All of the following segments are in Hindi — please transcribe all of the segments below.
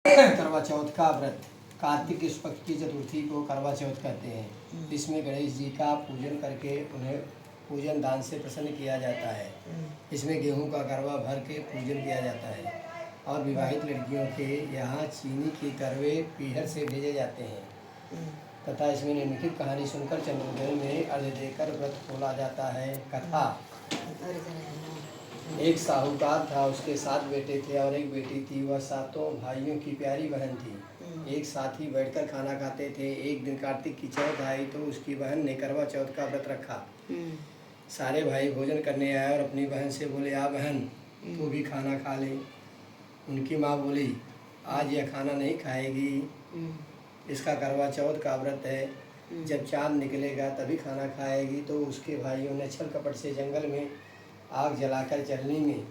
करवा चौथ का व्रत कार्तिक कृष्ण पक्ष की चतुर्थी को करवा चौथ कहते हैं। इसमें गणेश जी का पूजन करके उन्हें पूजन दान से प्रसन्न किया जाता है। इसमें गेहूं का करवा भर के पूजन किया जाता है और विवाहित लड़कियों के यहाँ चीनी के करवे पीहर से भेजे जाते हैं तथा इसमें निम्नलिखित कहानी सुनकर चंद्रोदय में अर्घ्य देकर व्रत खोला जाता है। कथा: एक साहूकार था, उसके 7 बेटे थे और एक बेटी थी। वह 7 भाइयों की प्यारी बहन थी। एक साथ ही बैठकर खाना खाते थे। एक दिन कार्तिक की चौथ आई तो उसकी बहन ने करवा चौथ का व्रत रखा। सारे भाई भोजन करने आए और अपनी बहन से बोले, आ बहन, तू भी खाना खा ले। उनकी माँ बोली, आज यह खाना नहीं खाएगी, इसका करवा चौथ का व्रत है, जब चाँद निकलेगा तभी खाना खाएगी। तो उसके भाइयों ने छल कपट से जंगल में आग जलाकर चलनी में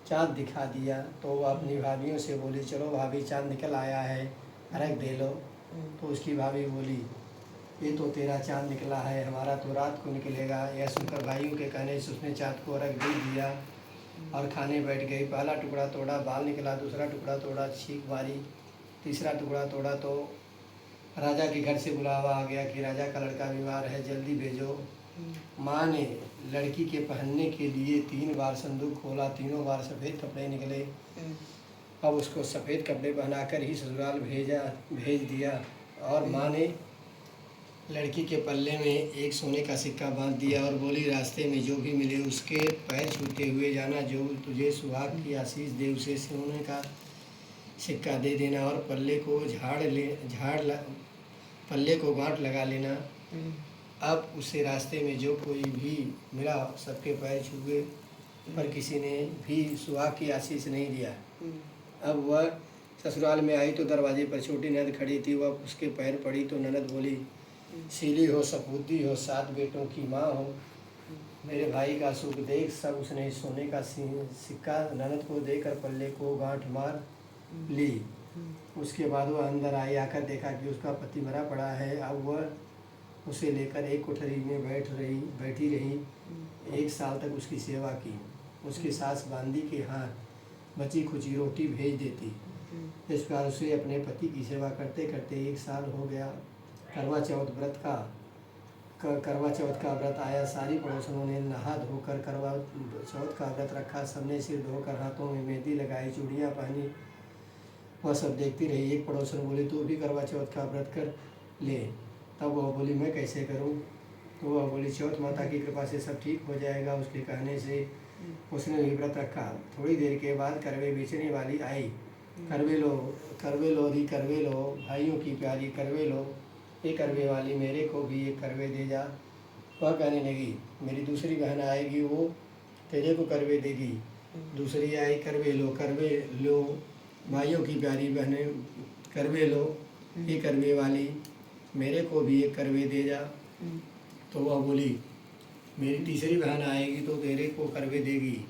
चाँद दिखा दिया। तो वह अपनी भाभियों से बोली, चलो भाभी, चाँद निकल आया है, अर्घ दे लो। तो उसकी भाभी बोली, ये तो तेरा चाँद निकला है, हमारा तो रात को निकलेगा। यह सुनकर भाइयों के कहने से उसने चाँद को अर्घ दे दिया और खाने बैठ गई। पहला टुकड़ा तोड़ा, बाल निकला। दूसरा टुकड़ा तोड़ा, छींक मारी। तीसरा टुकड़ा तोड़ा तो राजा के घर से बुलावा आ गया कि राजा का लड़का बीमार है, जल्दी भेजो। माँ ने लड़की के पहनने के लिए 3 बार संदूक खोला, तीनों बार सफ़ेद कपड़े निकले। अब उसको सफ़ेद कपड़े पहनाकर ही ससुराल भेज दिया। और माँ ने लड़की के पल्ले में एक सोने का सिक्का बांध दिया और बोली, रास्ते में जो भी मिले उसके पैर छूते हुए जाना, जो तुझे सुहाग की आशीष दे उसे सोने का सिक्का दे देना और पल्ले को गांठ लगा लेना। अब उसे रास्ते में जो कोई भी मिला सबके पैर छुए, पर किसी ने भी सुहाग की आशीष नहीं दिया। अब वह ससुराल में आई तो दरवाजे पर छोटी ननद खड़ी थी। वह उसके पैर पड़ी तो ननद बोली, सीली हो, सपूती हो, 7 बेटों की माँ हो, मेरे भाई का सुख देख। सब उसने सोने का सिक्का ननद को देकर पल्ले को गांठ मार ली। उसके बाद वह अंदर आई। आकर देखा कि उसका पति मरा पड़ा है। अब वह उसे लेकर एक कोठरी में बैठी रही। 1 साल तक उसकी सेवा की। उसकी सास बांदी के हाथ बची खुची रोटी भेज देती। इस प्रकार उसे अपने पति की सेवा करते करते 1 साल हो गया। करवा चौथ का व्रत आया। सारी पड़ोसनों ने नहा धोकर करवा चौथ का व्रत रखा। सबने सिर धोकर हाथों में मेहंदी लगाई, चूड़ियाँ पहनी। वह सब देखती रही। एक पड़ोसन बोली, तू भी करवा चौथ का व्रत कर ले। तब वह बोली, मैं कैसे करूं? तो वह बोली, चौथ माता की कृपा से सब ठीक हो जाएगा। उसके कहने से उसने भी व्रत रखा। थोड़ी देर के बाद करवे बेचने वाली आई। करवे लो, करवे लो, दी करवे लो, भाइयों की प्यारी करवे लो, ये करवे वाली, मेरे को भी एक करवे दे जा। वह कहने लगी, मेरी दूसरी बहन आएगी, वो तेरे को करवे देगी। दूसरी आई, करवे लो, भाइयों की प्यारी बहनें, करवे लो, ये करवे वाली, मेरे को भी एक करवे दे जा। तो वह बोली, मेरी तीसरी बहन आएगी तो तेरे को करवे देगी।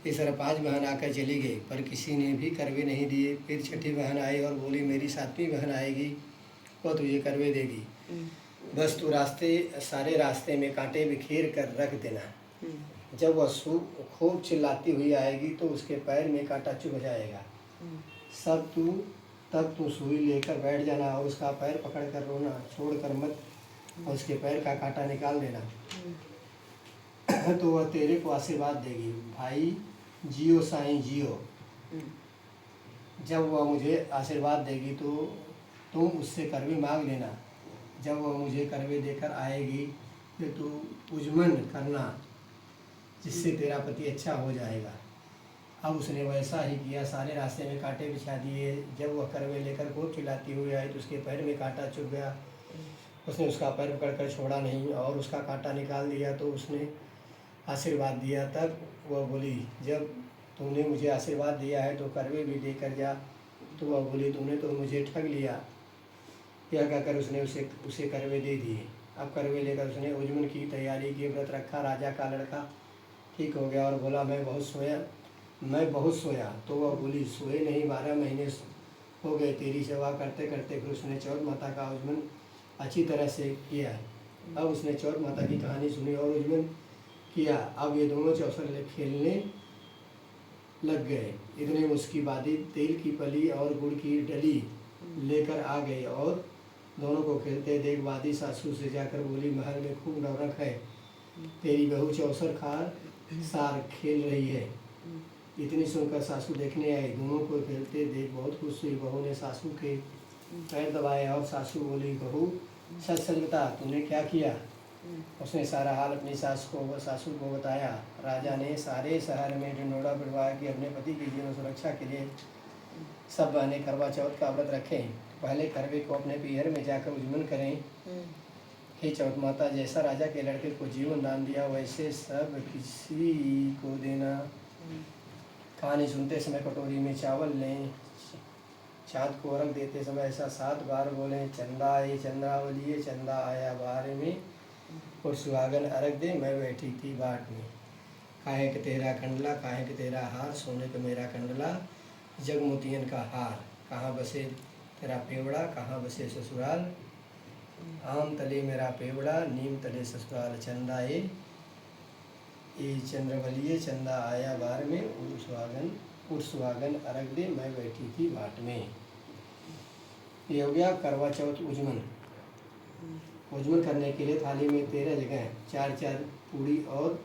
इस तरह 5 बहन आकर चली गई, पर किसी ने भी करवे नहीं दिए। फिर छठी बहन आई और बोली, मेरी 7वीं बहन आएगी, वह तुझे करवे देगी। बस तू सारे रास्ते में कांटे बिखेर कर रख देना। जब वह खूब चिल्लाती हुई आएगी तो उसके पैर में कांटा चुभ जाएगा। तब तू सुई लेकर बैठ जाना और उसका पैर पकड़कर रोना छोड़कर मत, और उसके पैर का कांटा निकाल देना। तो वह तेरे को आशीर्वाद देगी। भाई जियो साईं जियो। जब वह मुझे आशीर्वाद देगी तो तुम उससे करवे मांग लेना। जब वह मुझे करवे देकर आएगी तो तू उजमन करना, जिससे तेरा पति अच्छा हो जाएगा। अब उसने वैसा ही किया। सारे रास्ते में कांटे बिछा दिए। जब वह करवे लेकर खूब चिल्लाती हुई आई तो उसके पैर में कांटा चुभ गया। उसने उसका पैर पकड़कर छोड़ा नहीं और उसका कांटा निकाल दिया। तो उसने आशीर्वाद दिया। तब वह बोली, जब तूने मुझे आशीर्वाद दिया है तो करवे भी देकर जा। तो वह बोली, तूने तो मुझे ठग लिया। यह कहकर उसने उसे करवे दे दिए। अब करवे लेकर उसने उजमन की तैयारी की, व्रत रखा। राजा का लड़का ठीक हो गया और बोला, मैं बहुत सोया। तो वह बोली, सोए नहीं, 12 महीने हो गए तेरी सेवा करते करते। फिर उसने चौथ माता का उजमन अच्छी तरह से किया। अब उसने चौथ माता की कहानी सुनी और उजमन किया। अब ये दोनों चौसर खेलने लग गए। इतने में उसकी बादी तेल की पली और गुड़ की डली लेकर आ गई और दोनों को खेलते देख वादी सासू से जाकर बोली, महल में खूब रौनक है, तेरी बहू चौसर खार सार खेल रही है। इतनी सुनकर सासू देखने आई, दोनों को खेलते देख बहुत खुश हुई। बहू ने सासू के पैर दबाए और सासू बोली, बहू सच सच बता तूने क्या किया। उसने सारा हाल अपनी सासू को बताया। राजा ने सारे शहर में ढिंढोरा पिटवाया कि अपने पति की जीवन सुरक्षा के लिए सब बहनें करवा चौथ का व्रत रखें। पहले करवे को अपने पीहर में जाकर उज्जमन करें। हे चौथ माता, जैसा राजा के लड़के को जीवन दान दिया वैसे सब किसी को देना। कहानी सुनते समय कटोरी में चावल लें। चाँद को अर्घ देते समय ऐसा 7 बार बोलें, चंदा ए चंद्रावलिए चंदा आया बार में, और सुहागन अर्घ दे मैं बैठी थी बाट में। काहे के तेरा कंडला काहे के तेरा हार, सोने का मेरा कंडला जगमोतियन का हार। कहाँ बसे तेरा पेवड़ा कहाँ बसे ससुराल, आम तले मेरा पेवड़ा नीम तले ससुराल। चंदा ए चंद्रवलिए चंदा आया बार में, उठ सुहागन अर्घ दे मैं बैठी थी बाट में। ये हो गया करवा चौथ उज्जमन। उज्जमन करने के लिए थाली में 13 जगह 4-4 पूड़ी और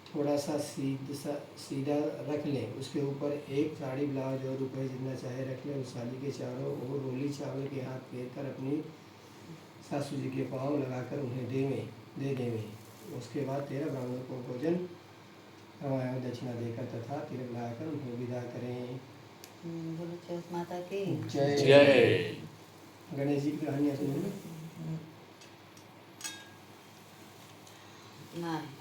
थोड़ा सा सीधा रख लें। उसके ऊपर एक साड़ी ब्लाउज और रुपये जितना चाहे रख लें। उस थाली के चारों ओर रोली चावल के हाथ फेर कर अपनी सासू जी के पाँव लगाकर उन्हें दे देवें। उसके बाद 13 ब्राह्मणों को भोजन करवाएं, दक्षिणा देकर तथा तिलक लगाकर उन्हें विदा करें। बोलो चौथ माता की जय। जय। गणेश जी की कहानियाँ सुनिए नहीं।